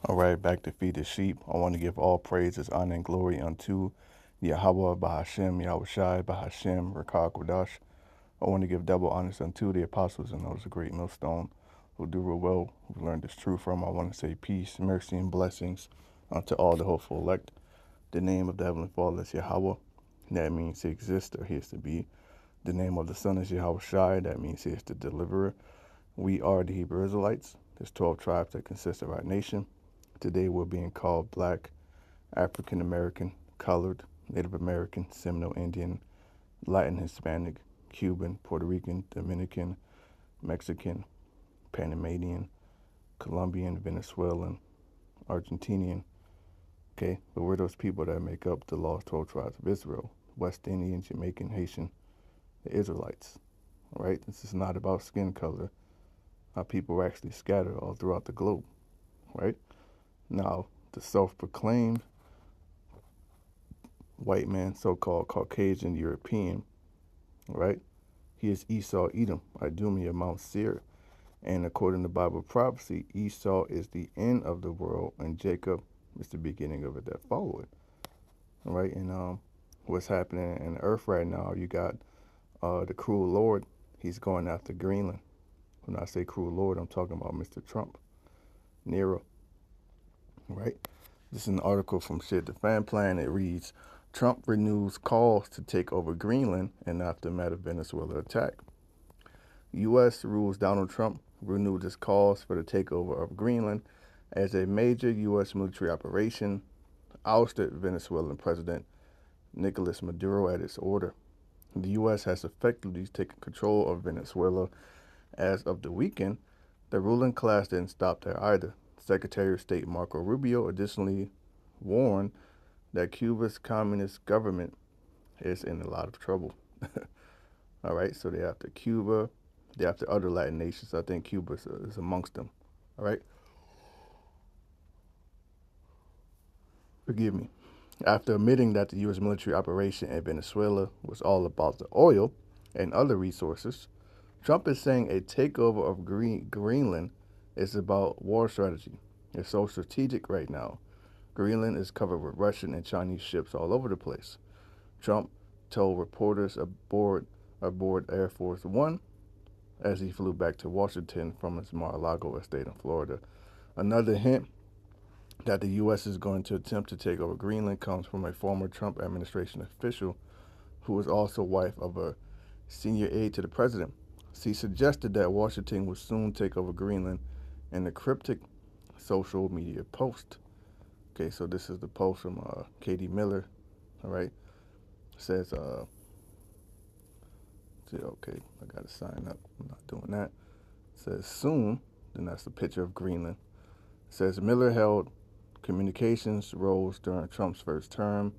All right, back to feed the sheep. I want to give all praises, honor, and glory unto Yahweh, Bahashem, Yahweh Shai, Bahashem, Rakah Kodash. I want to give double honors unto the apostles and those of great millstone who do real well, who learned this truth from. I want to say peace, mercy, and blessings unto all the hopeful elect. The name of the Heavenly Father is Yahweh. That means he exists or he is to be. The name of the Son is Yahweh Shai. That means he is the deliverer. We are the Hebrew Israelites. There's 12 tribes that consist of our nation. Today we're being called Black, African American, Colored, Native American, Seminole Indian, Latin, Hispanic, Cuban, Puerto Rican, Dominican, Mexican, Panamanian, Colombian, Venezuelan, Argentinian. Okay, but we're those people that make up the lost 12 tribes of Israel: West Indian, Jamaican, Haitian, the Israelites. All right, this is not about skin color. Our people are actually scattered all throughout the globe. Right now, the self-proclaimed white man, so-called Caucasian European, right? He is Esau, Edom, Idumea, Mount Seir. And according to Bible prophecy, Esau is the end of the world, and Jacob is the beginning of it that followed. All right, and what's happening in the earth right now? You got the cruel Lord. He's going after Greenland. When I say cruel Lord, I'm talking about Mr. Trump, Nero. Right. This is an article from Shit the Fan Plan. It reads, Trump renews calls to take over Greenland in aftermath of Venezuela attack. U.S. rules Donald Trump renewed his calls for the takeover of Greenland as a major U.S. military operation ousted Venezuelan President Nicolas Maduro at its order. The U.S. has effectively taken control of Venezuela as of the weekend. The ruling class didn't stop there either. Secretary of State Marco Rubio additionally warned that Cuba's communist government is in a lot of trouble. All right, so they're after Cuba, they're after other Latin nations. I think Cuba is amongst them. All right, forgive me. After admitting that the U.S. military operation in Venezuela was all about the oil and other resources, Trump is saying a takeover of Greenland is about war strategy. It's so strategic right now. Greenland is covered with Russian and Chinese ships all over the place. Trump told reporters aboard Air Force One as he flew back to Washington from his Mar-a-Lago estate in Florida. Another hint that the U.S. is going to attempt to take over Greenland comes from a former Trump administration official who was also wife of a senior aide to the president. She suggested that Washington would soon take over Greenland in a cryptic social media post. Okay, so this is the post from Katie Miller. All right, it says, okay, I gotta sign up. I'm not doing that. It says soon, then that's the picture of Greenland. It says Miller held communications roles during Trump's first term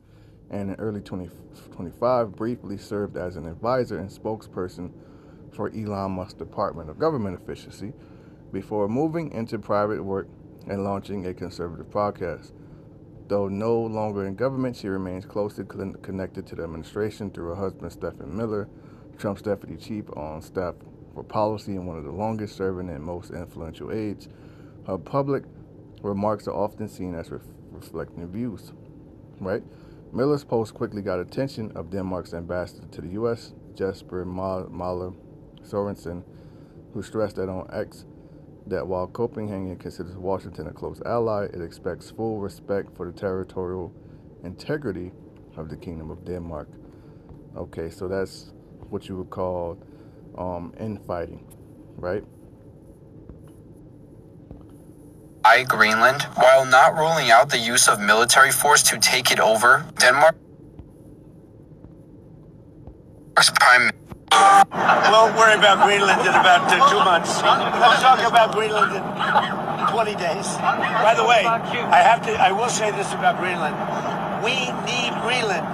and in early 2025 briefly served as an advisor and spokesperson for Elon Musk's Department of Government Efficiency before moving into private work and launching a conservative podcast. Though no longer in government, she remains closely connected to the administration through her husband, Stephen Miller, Trump's deputy chief on staff for policy and one of the longest serving and most influential aides. Her public remarks are often seen as reflecting views, right? Miller's post quickly got attention of Denmark's ambassador to the U.S., Jesper Mahler Sorensen, who stressed that on X that while Copenhagen considers Washington a close ally, it expects full respect for the territorial integrity of the Kingdom of Denmark. Okay, so that's what you would call infighting, right? By Greenland, while not ruling out the use of military force to take it over, Denmark's prime. We'll worry about Greenland in about 2 months. Let's talk about Greenland in 20 days. By the way, I will say this about Greenland. We need Greenland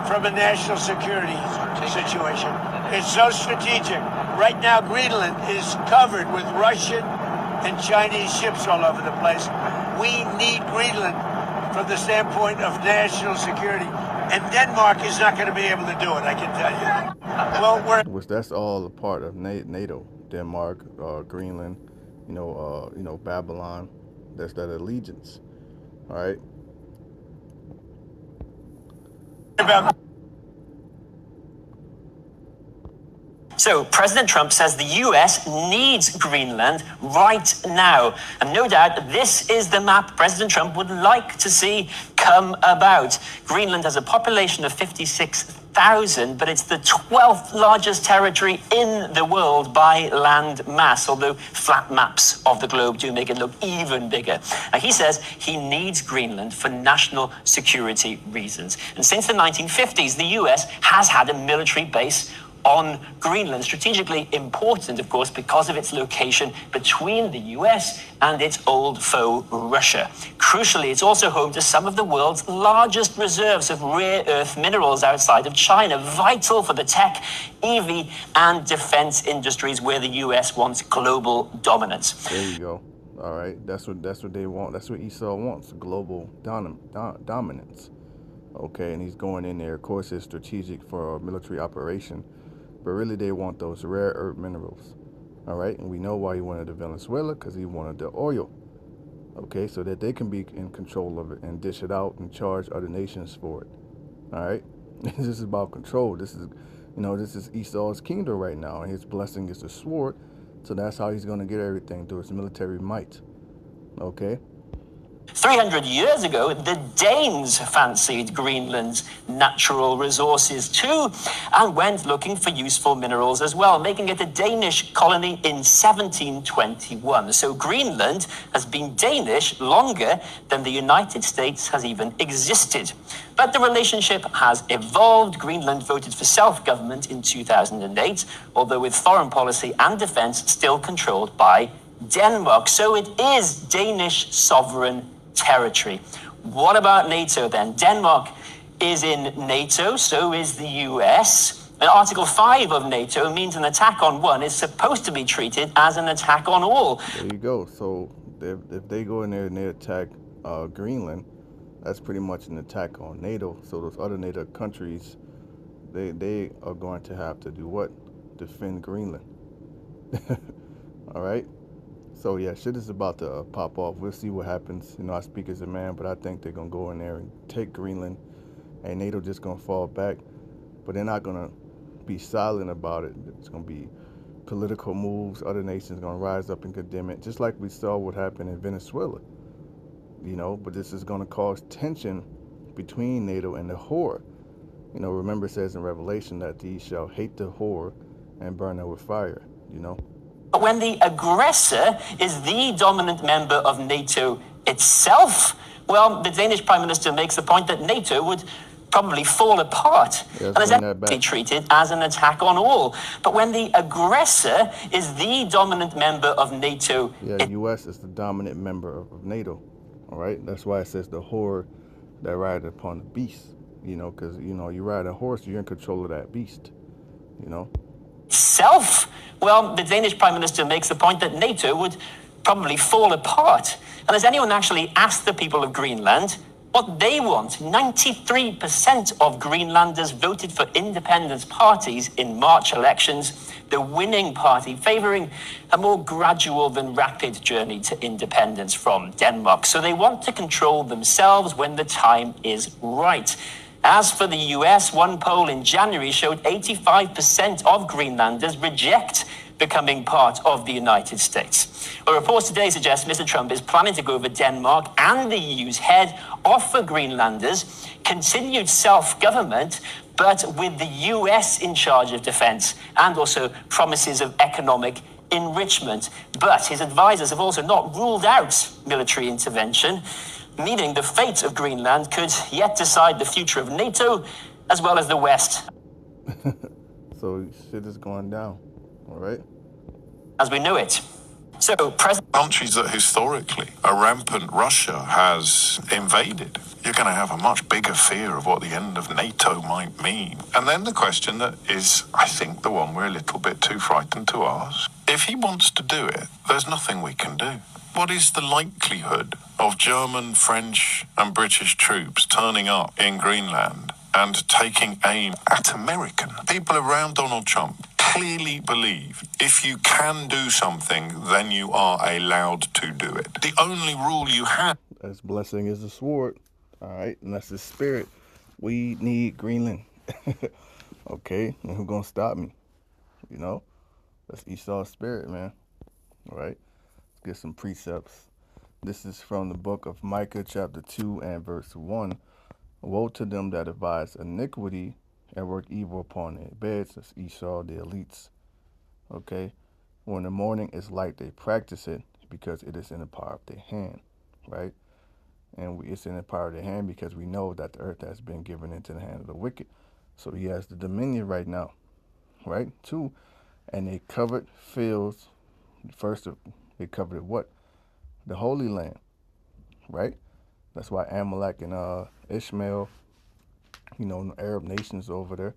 from a national security situation. It's so strategic. Right now, Greenland is covered with Russian and Chinese ships all over the place. We need Greenland from the standpoint of national security. And Denmark is not going to be able to do it, I can tell you. Well, which that's all a part of NATO. Denmark, Greenland, Babylon, That's that allegiance. All right. So President Trump says the US needs Greenland right now. And no doubt this is the map President Trump would like to see come about. Greenland has a population of 56,000, but it's the 12th largest territory in the world by land mass, although flat maps of the globe do make it look even bigger. Now, he says he needs Greenland for national security reasons. And since the 1950s, the US has had a military base on Greenland, strategically important, of course, because of its location between the US and its old foe, Russia. Crucially, it's also home to some of the world's largest reserves of rare earth minerals outside of China, vital for the tech, EV, and defense industries where the US wants global dominance. There you go. All right, that's what they want. That's what Esau wants: global dominance. Okay, and he's going in there. Of course, it's strategic for a military operation. But really, they want those rare earth minerals. All right, and we know why he wanted the Venezuela, because he wanted the oil. Okay, so that they can be in control of it and dish it out and charge other nations for it. All right, this is about control. This is Esau's kingdom right now, and his blessing is the sword. So that's how he's going to get everything, through his military might. Okay. 300 years ago, the Danes fancied Greenland's natural resources too, and went looking for useful minerals as well, making it a Danish colony in 1721. So Greenland has been Danish longer than the United States has even existed. But the relationship has evolved. Greenland voted for self-government in 2008, although with foreign policy and defense still controlled by Denmark. So it is Danish sovereign territory. What about NATO then? Denmark is in NATO, so is the US. And Article 5 of NATO means an attack on one is supposed to be treated as an attack on all. There you go. So if they go in there and they attack Greenland, that's pretty much an attack on NATO. So those other NATO countries, they are going to have to do what? Defend Greenland. All right. So yeah, shit is about to pop off. We'll see what happens. I speak as a man, but I think they're gonna go in there and take Greenland, and NATO just gonna fall back. But they're not gonna be silent about it. It's gonna be political moves. Other nations gonna rise up and condemn it, just like we saw what happened in Venezuela. But this is gonna cause tension between NATO and the whore. Remember, it says in Revelation that these shall hate the whore and burn her with fire. When the aggressor is the dominant member of NATO itself, well, the Danish Prime Minister makes the point that NATO would probably fall apart and is actually treated as an attack on all. But when the aggressor is the dominant member of NATO... Yeah, the U.S. is the dominant member of NATO, all right? That's why it says the whore that rides upon the beast, because, you ride a horse, you're in control of that beast, Self? Well, the Danish Prime Minister makes the point that NATO would probably fall apart. And has anyone actually asked the people of Greenland what they want? 93% of Greenlanders voted for independence parties in March elections, the winning party favouring a more gradual than rapid journey to independence from Denmark. So they want to control themselves when the time is right. As for the US, one poll in January showed 85% of Greenlanders reject becoming part of the United States. A report today suggests Mr. Trump is planning to go over Denmark and the EU's head, offer Greenlanders continued self-government, but with the US in charge of defense, and also promises of economic enrichment. But his advisors have also not ruled out military intervention, meaning the fate of Greenland could yet decide the future of NATO as well as the West. So shit is going down, all right? As we know it. So, countries that historically a rampant Russia has invaded, you're going to have a much bigger fear of what the end of NATO might mean. And then the question that is, I think, the one we're a little bit too frightened to ask. If he wants to do it, there's nothing we can do. What is the likelihood of German, French and British troops turning up in Greenland and taking aim at American people around Donald Trump? clearly believe if you can do something, then you are allowed to do it. The only rule you have. As blessing is a sword. All right, and that's the spirit. We need Greenland. Okay, and who gonna stop me? You know, that's Esau's spirit, man. All right, let's get some precepts. This is from the book of Micah, chapter 2 and verse 1. Woe to them that devise iniquity and work evil upon their beds. That's Esau, the elites. Okay, when the morning is light, they practice it because it is in the power of their hand, right? And it's in the power of their hand because we know that the earth has been given into the hand of the wicked. So he has the dominion right now, right? 2, and they covered fields. First, they covered what? The Holy Land, right? That's why Amalek and Ishmael, Arab nations over there,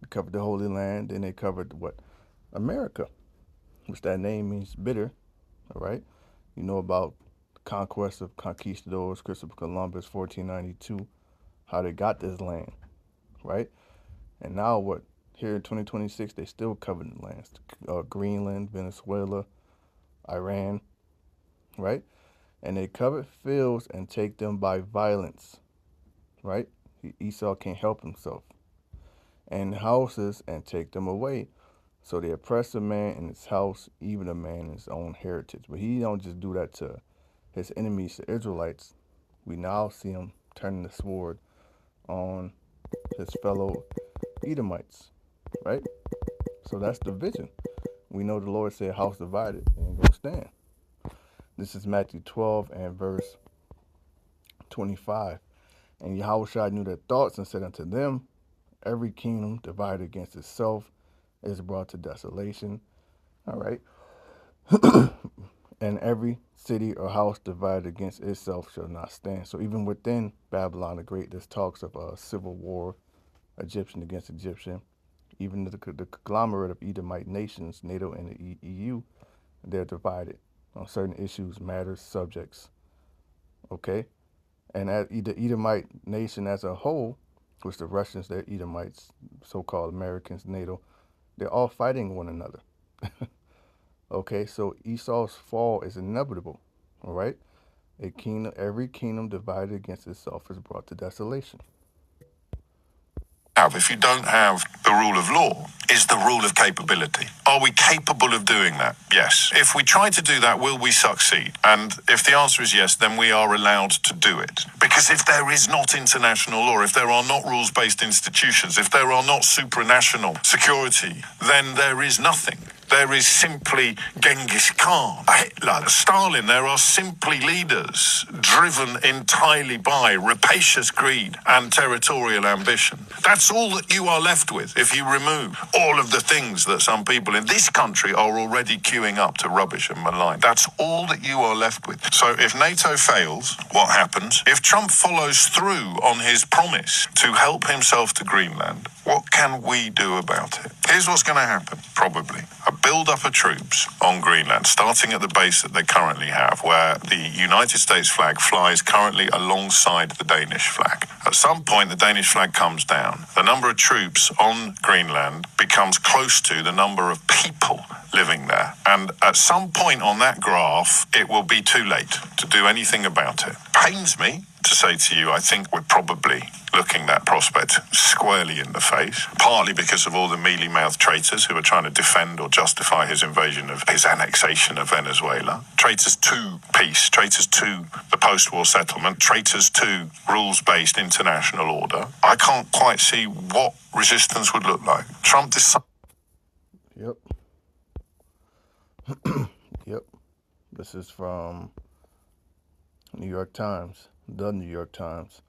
they covered the Holy Land. Then they covered what? America, which that name means bitter, all right? You know about the conquest of conquistadors, Christopher Columbus, 1492, how they got this land, right? And now what? Here in 2026, they still covered the lands. Greenland, Venezuela, Iran, right? And they covet fields and take them by violence, right? Esau can't help himself. And houses and take them away. So they oppress a man in his house, even a man in his own heritage. But he don't just do that to his enemies, the Israelites. We now see him turning the sword on his fellow Edomites, right? So that's the vision. We know the Lord said, house divided ain't gonna stand. This is Matthew 12 and verse 25. And Yahushua knew their thoughts and said unto them, every kingdom divided against itself is brought to desolation. All right. And every city or house divided against itself shall not stand. So even within Babylon the Great, there's talks of a civil war, Egyptian against Egyptian. Even the conglomerate of Edomite nations, NATO and the EU, they're divided on certain issues, matters, subjects. Okay? And the Edomite nation as a whole, which the Russians, they're Edomites, so-called Americans, NATO, they're all fighting one another. Okay, so Esau's fall is inevitable. All right? Every kingdom divided against itself is brought to desolation. If you don't have the rule of law, is the rule of capability. Are we capable of doing that? Yes. If we try to do that, will we succeed? And if the answer is yes, then we are allowed to do it. Because if there is not international law, if there are not rules-based institutions, if there are not supranational security, then there is nothing. There is simply Genghis Khan, Hitler, Stalin. There are simply leaders driven entirely by rapacious greed and territorial ambition. That's all that you are left with if you remove all of the things that some people in this country are already queuing up to rubbish and malign. That's all that you are left with. So if NATO fails, what happens? If Trump follows through on his promise to help himself to Greenland, what can we do about it? Here's what's going to happen, probably. A build-up of troops on Greenland, starting at the base that they currently have, where the United States flag flies currently alongside the Danish flag. At some point, the Danish flag comes down. The number of troops on Greenland becomes close to the number of people living there. And at some point on that graph, it will be too late to do anything about it. Pains me to say to you, I think we're probably looking that prospect squarely in the face, partly because of all the mealy-mouthed traitors who are trying to defend or justify his invasion of his annexation of Venezuela, traitors to peace, traitors to the post-war settlement, traitors to rules-based international order. I can't quite see what resistance would look like. Trump decided. Yep. Yep. This is from New York Times, the New York Times.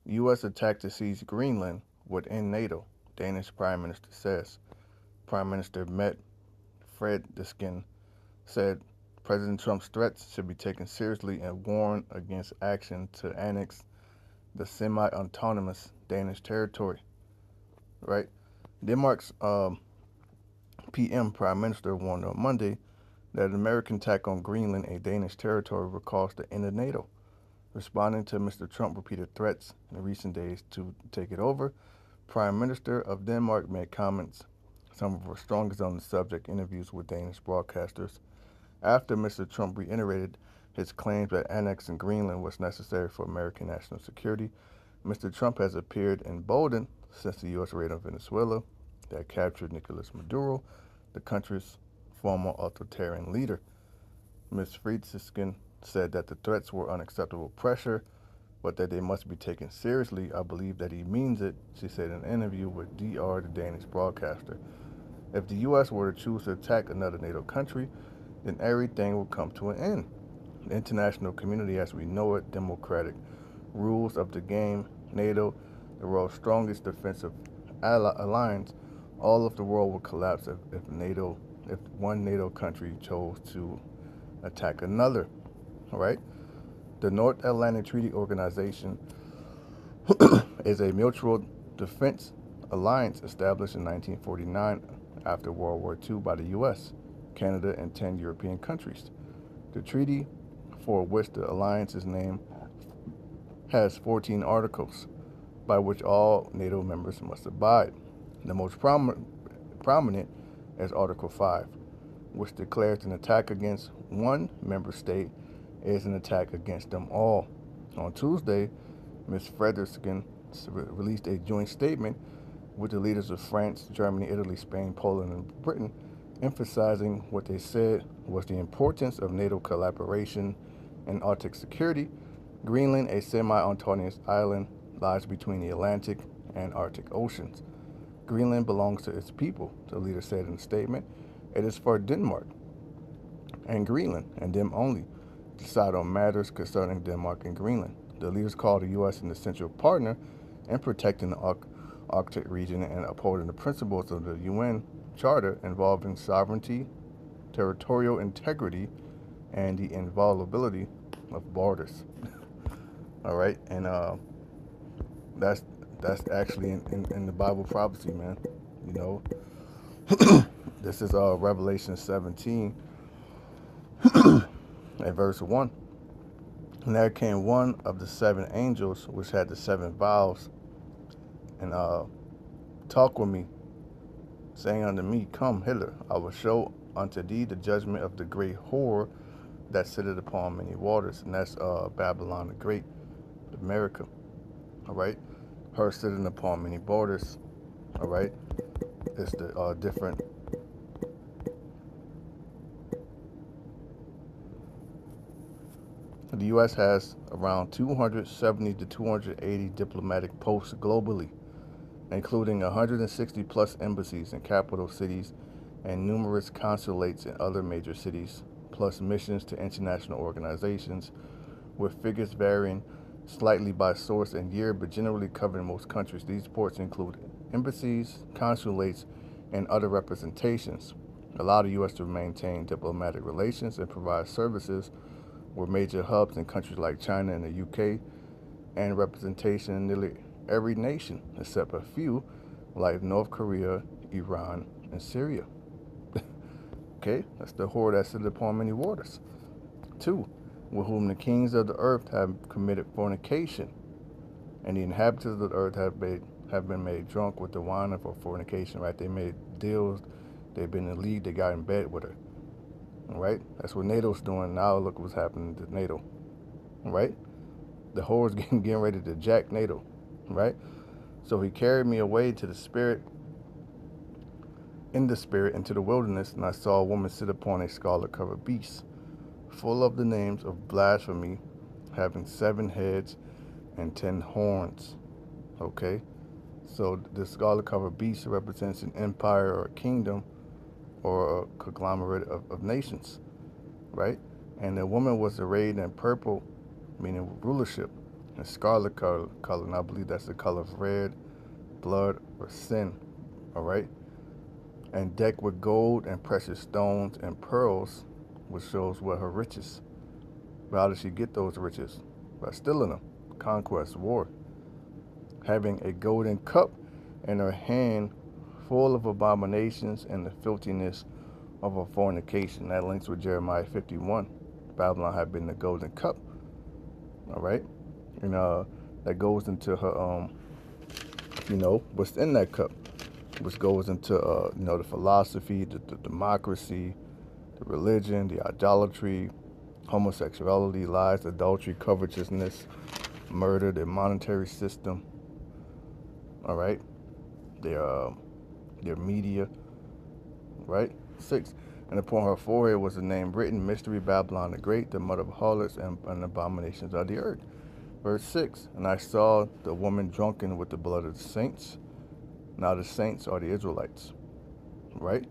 U.S. attack to seize Greenland would end NATO, Danish Prime Minister says. Prime Minister Mette Frederiksen said President Trump's threats should be taken seriously and warned against action to annex the semi-autonomous Danish territory. Right? Denmark's PM Prime Minister warned on Monday that an American attack on Greenland, a Danish territory, would cause the end of NATO. Responding to Mr. Trump's repeated threats in recent days to take it over, Prime Minister of Denmark made comments some of our strongest on the subject interviews with Danish broadcasters. After Mr. Trump reiterated his claims that annexing Greenland was necessary for American national security, Mr. Trump has appeared emboldened since the U.S. raid on Venezuela that captured Nicolas Maduro, the country's former authoritarian leader. Ms. Friedrichsen said that the threats were unacceptable pressure, but that they must be taken seriously. I believe that he means it, she said in an interview with DR, the Danish broadcaster. If the U.S. were to choose to attack another NATO country, then everything will come to an end. The international community as we know it, democratic rules of the game, NATO, the world's strongest defensive alliance, all of the world will collapse if one NATO country chose to attack another. All right? The North Atlantic Treaty Organization is a mutual defense alliance established in 1949 after World War II by the U.S., Canada, and 10 European countries. The treaty, for which the alliance is named, has 14 articles by which all NATO members must abide. The most prominent is Article 5, which declares an attack against one member state is an attack against them all. On Tuesday, Ms. Frederiksen released a joint statement with the leaders of France, Germany, Italy, Spain, Poland, and Britain, emphasizing what they said was the importance of NATO collaboration in Arctic security. Greenland, a semi-autonomous island, lies between the Atlantic and Arctic Oceans. Greenland belongs to its people, the leader said in a statement. It is for Denmark and Greenland, and them only, to decide on matters concerning Denmark and Greenland. The leaders called the U.S. an essential partner in protecting the Arctic region and upholding the principles of the UN Charter involving sovereignty, territorial integrity, and the inviolability of borders. All right, and that's actually in the Bible prophecy, man. You know, this is Revelation 17 at verse 1. And there came one of the seven angels which had the seven vials, and talked with me, saying unto me, Come hither, I will show unto thee the judgment of the great whore that sitteth upon many waters. And that's Babylon the Great, America. All right, her sitting upon many borders. All right, it's the different. The U.S. has around 270 to 280 diplomatic posts globally, including 160 plus embassies in capital cities and numerous consulates in other major cities, plus missions to international organizations, with figures varying slightly by source and year, but generally covering most countries. These ports include embassies, consulates, and other representations, allow the U.S. to maintain diplomatic relations and provide services with major hubs in countries like China and the UK, and representation in nearly every nation except a few like North Korea, Iran, and Syria. Okay, that's the whore that sitteth upon many waters. 2, with whom the kings of the earth have committed fornication, and the inhabitants of the earth have been made drunk with the wine of her fornication, right? They made deals, they've been in league, they got in bed with her. All right, that's what NATO's doing. Now look what's happening to NATO. All right, the whore's getting ready to jack NATO. All right, so he carried me away to the spirit, in the spirit, into the wilderness, and I saw a woman sit upon a scarlet-covered beast, full of the names of blasphemy, having 7 heads and 10 horns. Okay, so the scarlet-covered beast represents an empire or a kingdom, or a conglomerate of nations, right? And the woman was arrayed in purple, meaning rulership, and scarlet color, and I believe that's the color of red, blood, or sin, all right? And decked with gold and precious stones and pearls, which shows what her riches. But how did she get those riches? By stealing them, conquest, war. Having a golden cup in her hand, full of abominations and the filthiness of her fornication. That links with Jeremiah 51. Babylon had been the golden cup. All right, and that goes into her, what's in that cup. which goes into the philosophy, the democracy, the religion, the idolatry, homosexuality, lies, adultery, covetousness, murder, their monetary system. All right, their media. Right. 6. And upon her forehead was the name written, Mystery Babylon the Great, the mother of harlots and abominations of the earth. Verse 6. And I saw the woman drunken with the blood of the saints. Now the saints are the Israelites. Right?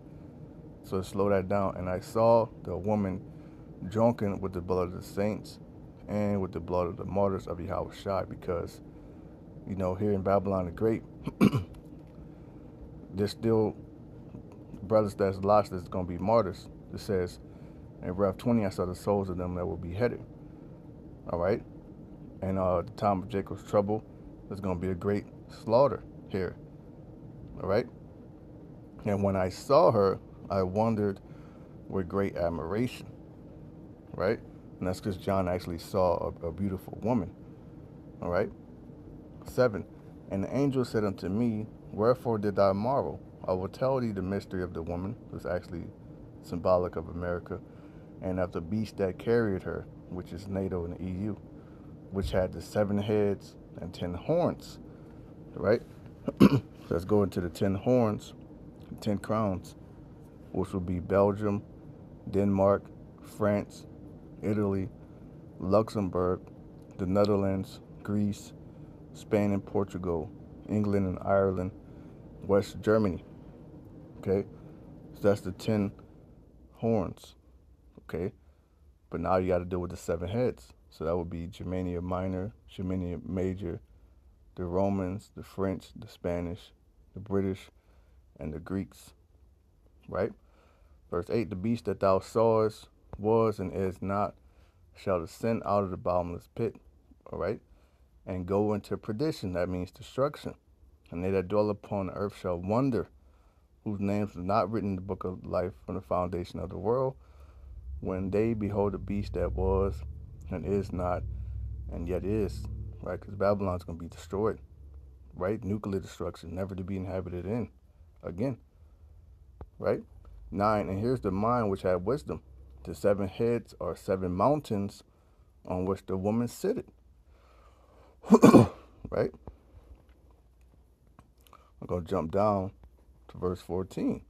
So slow that down. And I saw the woman drunken with the blood of the saints and with the blood of the martyrs of Yahweh, because, here in Babylon the Great, there's still brothers that's lost that's going to be martyrs. It says in Rev 20, I saw the souls of them that will be beheaded. All right? And the time of Jacob's trouble, there's going to be a great slaughter here. All right? And when I saw her, I wondered with great admiration. Right? And that's because John actually saw a beautiful woman. All right? 7. And the angel said unto me, Wherefore did thou marvel? I will tell thee the mystery of the woman, who's actually symbolic of America, and of the beast that carried her, which is NATO and the EU, which had the 7 heads and 10 horns. Right? So let's go into the 10 horns, 10 crowns, which will be Belgium, Denmark, France, Italy, Luxembourg, the Netherlands, Greece, Spain and Portugal, England and Ireland, West Germany. Okay? So that's the 10 horns. Okay? But now you got to deal with the 7 heads. So that would be Germania Minor, Germania Major, the Romans, the French, the Spanish, the British, and the Greeks. Right? Verse 8, the beast that thou sawest was and is not, shall descend out of the bottomless pit. All right? And go into perdition. That means destruction. And they that dwell upon the earth shall wonder, whose names were not written in the book of life from the foundation of the world, when they behold the beast that was and is not and yet is. Right? Because Babylon's going to be destroyed. Right? Nuclear destruction, never to be inhabited in again. Right? 9, and here's the mind which had wisdom. The 7 heads are 7 mountains on which the woman sitteth. Right? I'm going to jump down to verse 14.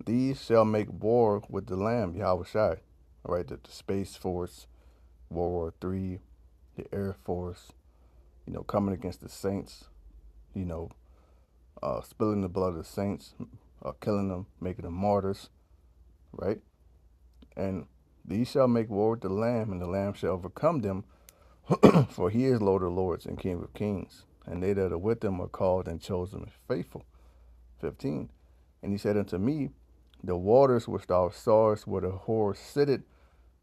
These shall make war with the Lamb, Yahweh Shai. All right, the Space Force, World War III, the Air Force, coming against the saints, spilling the blood of the saints, killing them, making them martyrs, right? And these shall make war with the Lamb, and the Lamb shall overcome them, for he is Lord of lords and King of kings, and they that are with him are called and chosen and faithful. 15. And he said unto me, the waters which thou sawest where the whore sitteth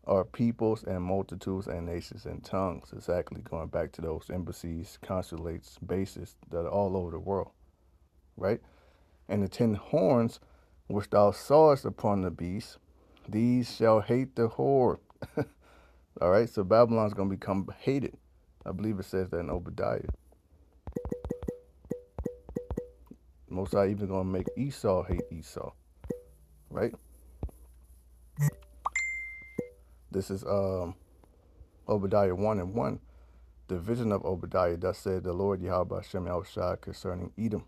are peoples and multitudes and nations and tongues. Exactly, going back to those embassies, consulates, bases that are all over the world, right? And the 10 horns which thou sawest upon the beast, these shall hate the whore. All right, so Babylon's going to become hated. I believe it says that in Obadiah. Most High even going to make Esau hate Esau, right? This is Obadiah 1:1. The vision of Obadiah, thus said the Lord Yahweh Hashem Yahushua concerning Edom.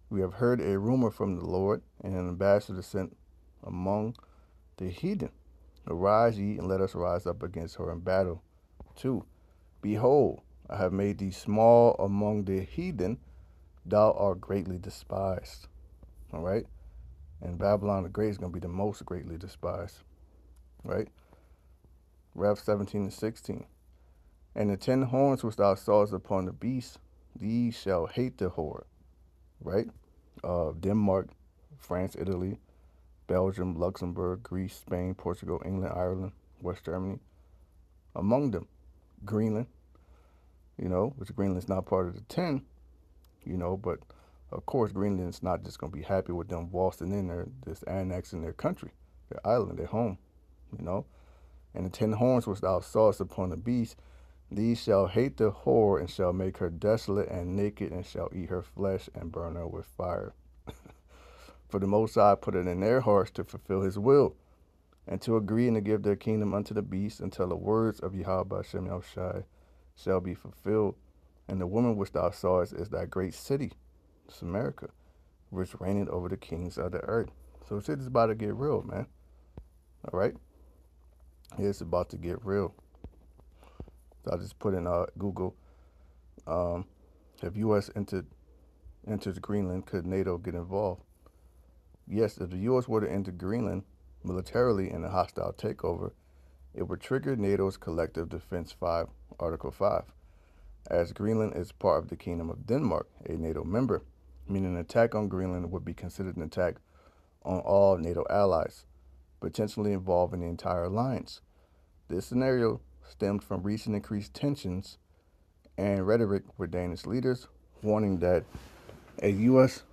We have heard a rumor from the Lord, and an ambassador sent among the heathen. Arise ye, and let us rise up against her in battle. 2. Behold, I have made thee small among the heathen, thou art greatly despised. All right? And Babylon the Great is going to be the most greatly despised. Right? Rev 17-16. And the 10 horns which thou sawest upon the beast, these shall hate the whore. Right? Denmark, France, Italy, Belgium, Luxembourg, Greece, Spain, Portugal, England, Ireland, West Germany. Among them, Greenland, which Greenland's not part of the 10, but of course Greenland's not just going to be happy with them waltzing in there, just annexing their country, their island, their home, And the 10 horns which thou sawest upon the beast, these shall hate the whore, and shall make her desolate and naked, and shall eat her flesh and burn her with fire. For the Most High put it in their hearts to fulfill his will, and to agree and to give their kingdom unto the beast until the words of Yahweh Hashem Yahushai shall be fulfilled. And the woman which thou sawest is that great city, it's America, which reigneth over the kings of the earth. So shit is about to get real, man. All right? It's about to get real. So I just put in Google, if U.S. enters Greenland, could NATO get involved? Yes, if the U.S. were to enter Greenland militarily in a hostile takeover, it would trigger NATO's Collective Defense 5, Article 5. As Greenland is part of the Kingdom of Denmark, a NATO member, meaning an attack on Greenland would be considered an attack on all NATO allies, potentially involving the entire alliance. This scenario stemmed from recent increased tensions and rhetoric with Danish leaders warning that a U.S.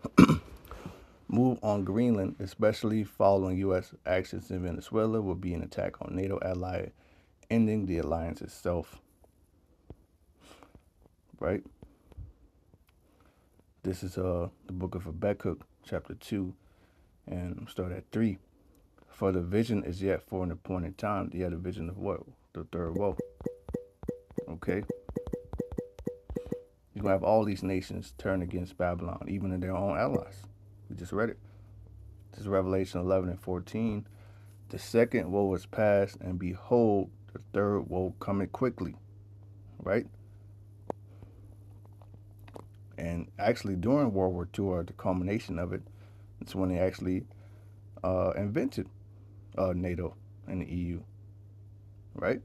move on Greenland, especially following U.S. actions in Venezuela, would be an attack on NATO ally, ending the alliance itself. Right? This is the book of Habakkuk, chapter 2, and start at 3. For the vision is yet for an appointed time. Yet a vision of what? The third woe. Okay? You're going to have all these nations turn against Babylon, even in their own allies. We just read it. This is Revelation 11 and 14. The second woe is past, and behold, the third woe cometh quickly. Right? And actually, during World War II, or the culmination of it, it's when they actually invented NATO and the EU. Right?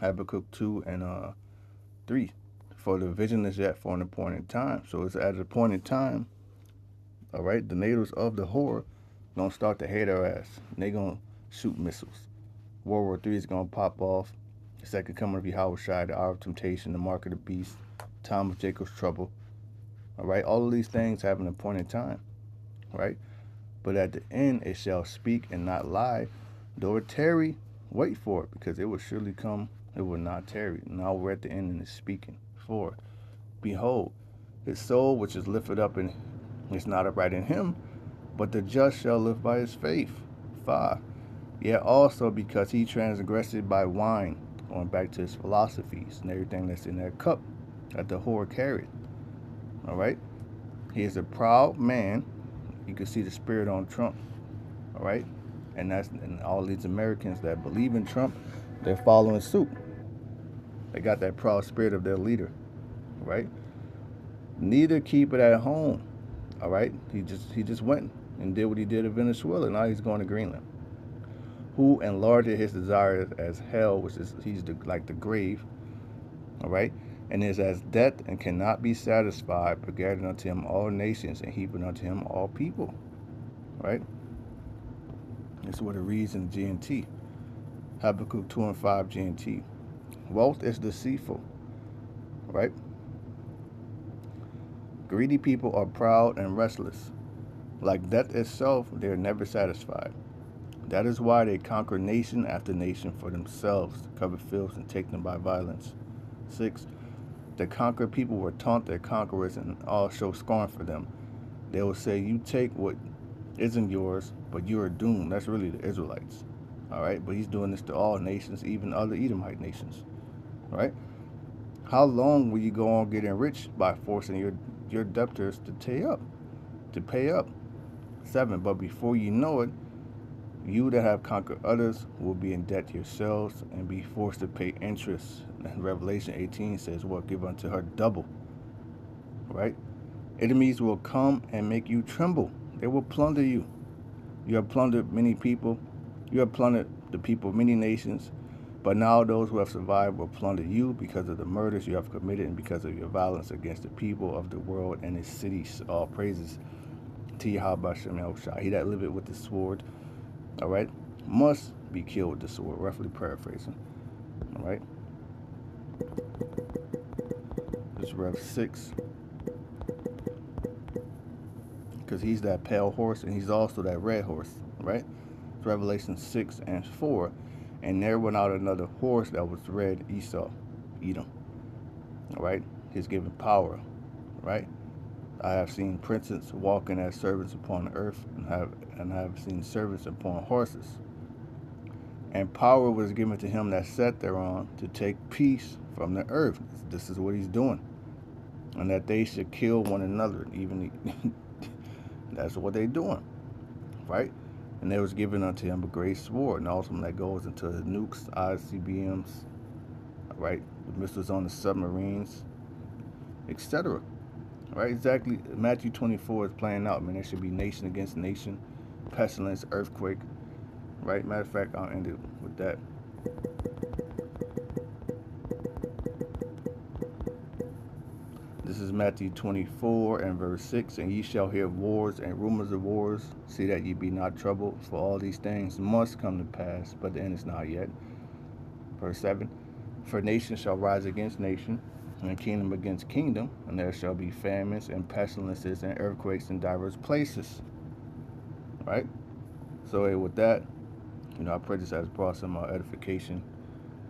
Habakkuk 2 and 3. For the vision is yet for an appointed time. So it's at an appointed time, all right, the natives of the whore gonna start to hate our ass. And they gonna shoot missiles. World War III is gonna pop off. The second coming of Yahushua, the hour of temptation, the mark of the beast, time of Jacob's trouble. All right, all of these things have an appointed time, right? But at the end it shall speak and not lie. Though it tarry, wait for it, because it will surely come, it will not tarry. Now we're at the end and it's speaking. For, behold, his soul which is lifted up in is not upright in him, but the just shall live by his faith. 5. Yet also because he transgressed by wine, going back to his philosophies and everything that's in that cup that the whore carried. All right? He is a proud man. You can see the spirit on Trump. All right? And all these Americans that believe in Trump, they're following suit. They got that proud spirit of their leader. Right? Neither keep it at home. All right? He just went and did what he did in Venezuela. Now he's going to Greenland. Who enlarged his desires as hell, which is like the grave. All right? And is as death and cannot be satisfied, begetting unto him all nations and heaping unto him all people. Right? This is what it reads in GNT. Habakkuk 2 and 5 GNT. Wealth is deceitful. Right? Greedy people are proud and restless. Like death itself, they are never satisfied. That is why they conquer nation after nation for themselves, to cover fields and take them by violence. 6. The conquered people will taunt their conquerors and all show scorn for them. They will say, you take what isn't yours, but you are doomed. That's really the Israelites. All right? But he's doing this to all nations, even other Edomite nations. All right? How long will you go on getting rich by forcing your debtors to pay up? 7. But before you know it, you that have conquered others will be in debt yourselves and be forced to pay interest. And Revelation 18 says, well, give unto her double. Right? Enemies will come and make you tremble. They will plunder you. You have plundered many people. You have plundered the people of many nations. But now those who have survived will plunder you because of the murders you have committed and because of your violence against the people of the world and its cities. All praises to Yahweh Shem Yahushua. He that liveth with the sword, all right, must be killed with the sword. Roughly paraphrasing. All right. This is Rev 6. Because he's that pale horse and he's also that red horse, right? It's Revelation 6 and 4. And there went out another horse that was red, Esau, Edom. All right? He's given power, right? I have seen princes walking as servants upon the earth, and have seen servants upon horses. And power was given to him that sat thereon to take peace from the earth. This is what he's doing. And that they should kill one another. Even that's what they're doing, right? And there was given unto him a great sword, and also that goes into the nukes, ICBMs, right? The missiles on the submarines, etc. Right? Exactly. Matthew 24 is playing out. Man, there should be nation against nation, pestilence, earthquake. Right? Matter of fact, I'll end it with that. This is Matthew 24 and verse 6. And ye shall hear wars and rumors of wars. See that ye be not troubled, for all these things must come to pass, but the end is not yet. Verse 7. For nation shall rise against nation, and kingdom against kingdom, and there shall be famines and pestilences and earthquakes in divers places. Right? So with that, I pray this has brought some edification.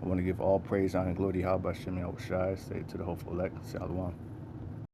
I want to give all praise, honor, and glory to Yahweh Shem Yahushai. Say to the hopeful elect, Shalom.